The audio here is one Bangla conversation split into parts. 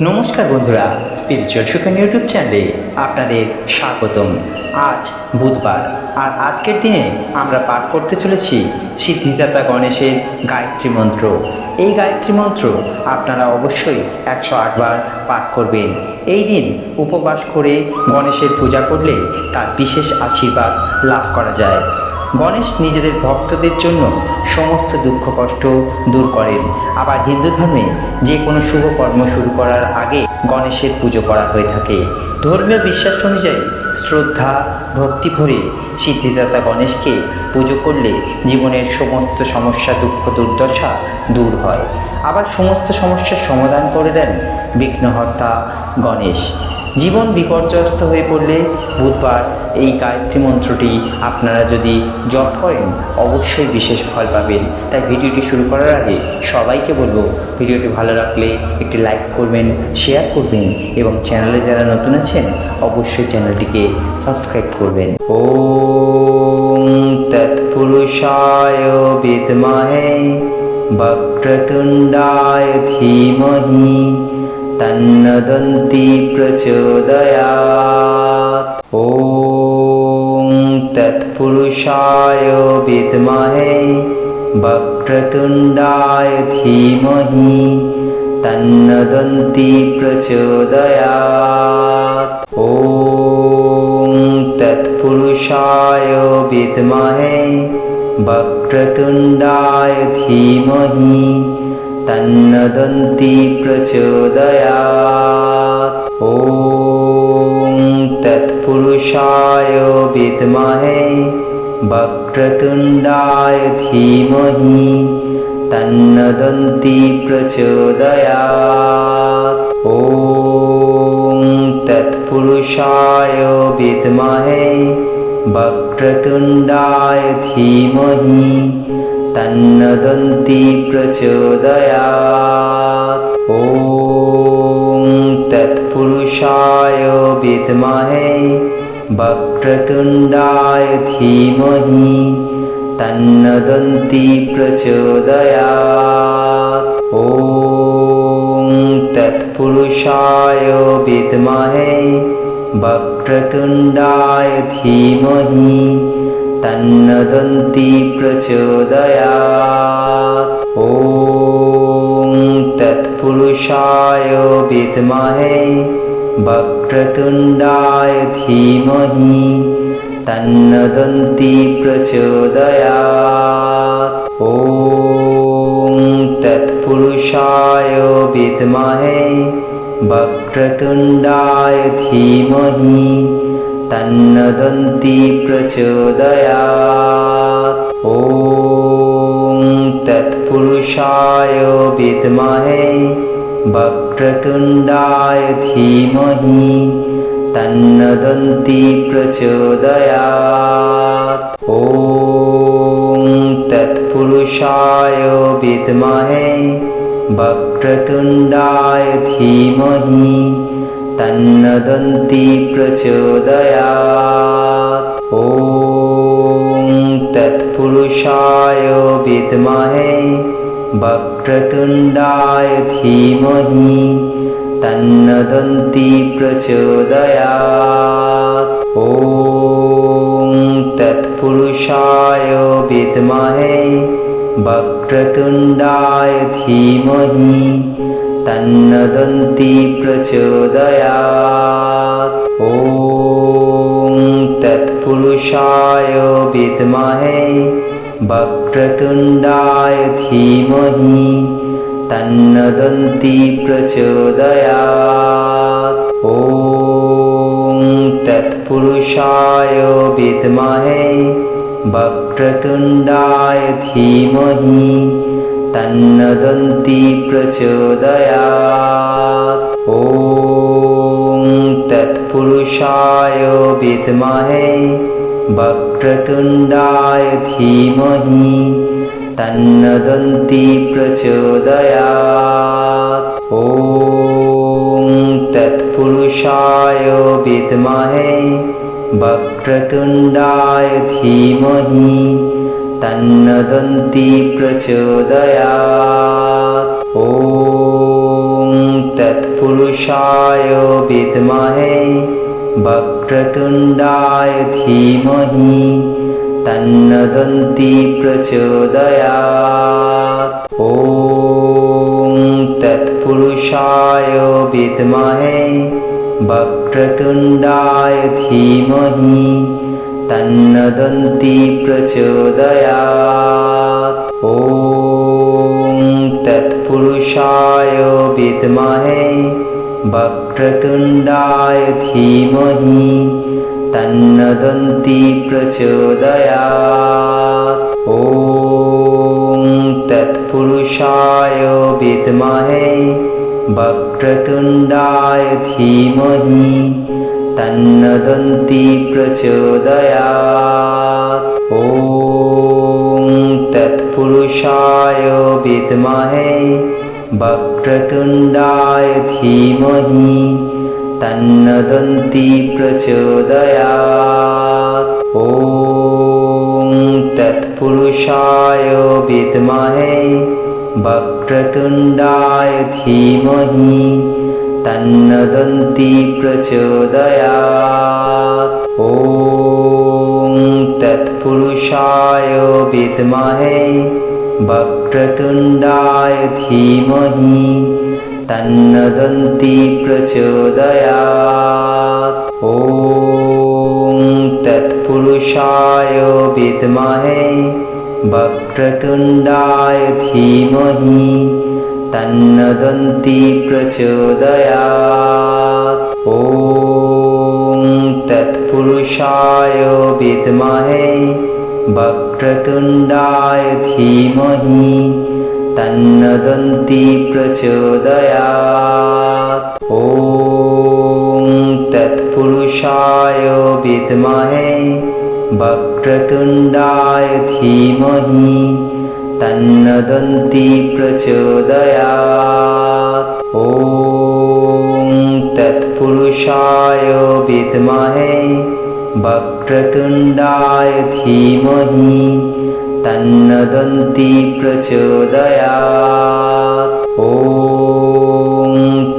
নমস্কার বন্ধুরা, স্পিরিচুয়াল সুখান ইউটিউব চ্যানেলে আপনাদের স্বাগতম। আজ বুধবার, আর আজকের দিনে আমরা পাঠ করতে চলেছি সিদ্ধিদাতা গণেশের গায়ত্রী মন্ত্র। এই গায়ত্রী মন্ত্র আপনারা অবশ্যই 108 বার পাঠ করবেন। এই দিন উপবাস করে গণেশের পূজা করলে তার বিশেষ আশীর্বাদ লাভ করা যায়। গণেশ নিজেদের ভক্তদের জন্য সমস্ত দুঃখ কষ্ট দূর করেন। আবার হিন্দু ধর্মে যে কোনো শুভ কর্ম শুরু করার আগে গণেশের পুজো করা হয়ে থাকে। ধর্মীয় বিশ্বাস অনুযায়ী শ্রদ্ধা ভক্তি ভরে সিদ্ধিদাতা গণেশকে পুজো করলে জীবনের সমস্ত সমস্যা দুঃখ দুর্দশা দূর হয়। আবার সমস্ত সমস্যার সমাধান করে দেন বিঘ্নহর্তা গণেশ। জীবন বিপর্যস্ত হয়ে পড়লে বুধবার এই গায়ত্রী মন্ত্রটি আপনারা যদি জপ করেন অবশ্যই বিশেষ ফল পাবেন। তাই ভিডিওটি শুরু করার আগে সবাইকে বলবো, ভিডিওটি ভালো লাগলে একটি লাইক করবেন, শেয়ার করবেন এবং চ্যানেলে যারা নতুন আছেন অবশ্যই চ্যানেলটিকে সাবস্ক্রাইব করবেন। ওম তৎপুরুষায় বিদ্মহে বক্রতুণ্ডায় ধীমহি তন্নো দন্তি প্রচোদয়াৎ। ওম তৎপুরুষায় বিদ্মহে বক্রতুণ্ডায় ধীমহি তন্নো দন্তি প্রচোদয়াৎ। ওম তৎপুরুষায় বিদ্মহে বক্রতুণ্ডায় ধীমহি তন্নো দন্তি প্রচোদয়াৎ। ওম তৎপুরুষায় বিদ্মহে বক্রতুণ্ডায় ধীমহি তন্নো দন্তি প্রচোদয়াৎ। ওম তৎপুরুষায় বিদ্মহে বক্রতুণ্ডায় ধীমহি তন্নো দন্তি প্রচোদয়াৎ। ওম তৎপুরুষায় বিদ্মহে বক্রতুণ্ডায় ধীমহি তন্নো দন্তি প্রচোদয়াৎ। ওম তৎপুরুষায় বিদ্মহে বক্রতুণ্ডায় ধীমহি তন্নো দন্তি প্রচোদয়াৎ। ওম তৎপুরুষায় বিদ্মহে বক্রতুণ্ডায় ধীমহি তন্নো দন্তি প্রচোদয়াৎ। ওম তৎপুরুষায় বিদ্মহে বক্রতুণ্ডায় ধীমহি তন্নো দন্তি প্রচোদয়াৎ। ওম তৎপুরুষায় বিদ্মহে বক্রতুণ্ডায় ধীমহি তন্নো দন্তি প্রচোদয়াৎ। ওম তৎপুরুষায় বিদ্মহে বক্রতুণ্ডায় ধীমহি তন্নো দন্তি প্রচোদয়াৎ। ওম তৎপুরুষায় বিদ্মহে বক্রতুণ্ডায় ধীমহি তন্নো দন্তি প্রচোদয়াৎ। ওম তৎপুরুষায় বিদ্মহে বক্রতুণ্ডায় ধীমহি তন্নো দন্তি প্রচোদয়াৎ। ওম তৎপুরুষায় বিদ্মহে বক্রতুণ্ডায় ধীমহি তন্নো দন্তি প্রচোদয়াৎ। ওম তৎপুরুষায় বিদ্মহে বক্রতুণ্ডায় ধীমহি তন্নো দন্তি প্রচোদয়াৎ। ওম তৎপুরুষায় বিদ্মহে বক্রতুণ্ডায় ধীমহি তন্নো দন্তি প্রচোদয়াৎ। ওম তৎপুরুষায় বিদ্মহে বক্রতুণ্ডায় ধীমহি তন্নো দন্তি প্রচোদয়াৎ। ওম তৎ तत्पुरुषाय विद्महे वक्रतुण्डाय धीमहि तन्नो दन्ती प्रचोदयात्। ॐ तत्पुरुषाय विद्महे वक्रतुण्डाय धीमहि तन्नो दन्ती प्रचोदयात्। ॐ तत्पुरुषाय विद्महे वक्रतुण्डाय धीमहि तन्नो दन्ती प्रचोदयात्। ॐ तत्पुरुषाय विद्महे वक्रतुण्डाय धीमहि तन्नो दन्ती प्रचोदयात्। ॐ तत्पुरुषाय विद्महे वक्रतुण्डाय धीमहि तन्नो दन्ती प्रचोदयात्। ॐ तत्पुरुषाय विद्महे वक्रतुण्डाय धीमहि तन्नो दन्ती प्रचोदयात्। ॐ तत्पुरुषाय विद्महे वक्रतुण्डाय धीमहि तन्नो दन्ती प्रचोदयात्। ॐ तत्पुरुषाय विद्महे वक्रतुण्डाय धीमहि तन्नो दन्ती प्रचोदयात्। ॐ तत्पुरुषाय विद्महे वक्रतुण्डाय धीमहि तन्नो दन्ती प्रचोदयात्। ॐ तत्पुरुषाय विद्महे वक्रतुण्डाय धीमहि तन्नो दन्ती प्रचोदयात्। ॐ तत्पुरुषाय विद्महे वक्रतुण्डाय धीमहि तन्नो दन्ती प्रचोदयात्। ॐ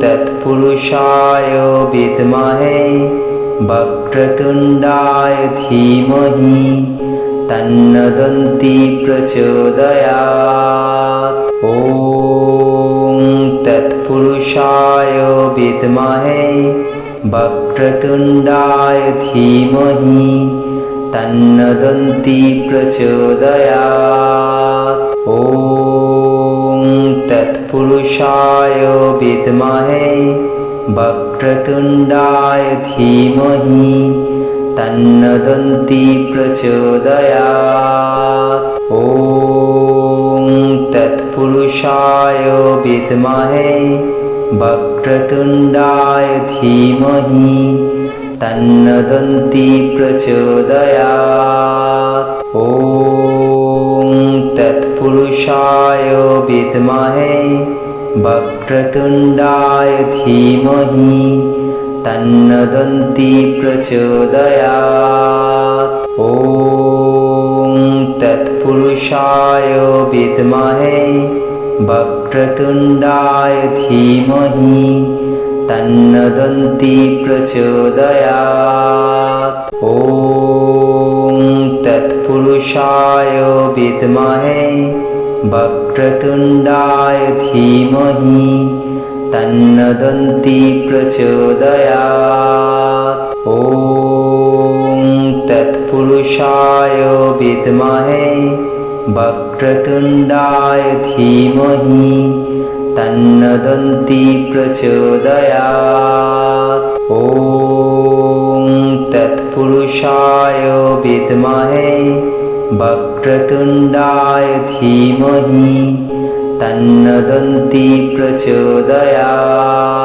तत्पुरुषाय विद्महे वक्रतुण्डाय धीमहि तन्नो दन्ती प्रचोदयात्। ॐ तत्पुरुषाय विद्महे वक्रतुण्डाय धीमहि तन्नो दन्ती प्रचोदयात्। ॐ तत्पुरुषाय विद्महे वक्रतुण्डाय धीमहि तन्नो दन्ती प्रचोदयात्। ॐ तत्पुरुषाय विद्महे वक्रतुण्डाय धीमहि तन्नो दन्ती प्रचोदयात्। ॐ तत्पुरुषाय विद्महे वक्रतुण्डाय धीमहि तन्नो दन्ती प्रचोदयात्। ॐ तत्पुरुषाय विद्महे वक्रतुण्डाय धीमहि तन्नो दन्ती प्रचोदयात्। ॐ तत्पुरुषाय विद्महे वक्रतुण्डाय धीमहि तन्नो दन्ती प्रचोदयात्। ॐ तत्पुरुषाय विद्महे वक्रतुण्डाय धीमहि तन्नो दन्ती प्रचोदयात्। ॐ तत्पुरुषाय विद्महे वक्रतुण्डाय धीमहि तन्नो दन्ती प्रचोदयात्।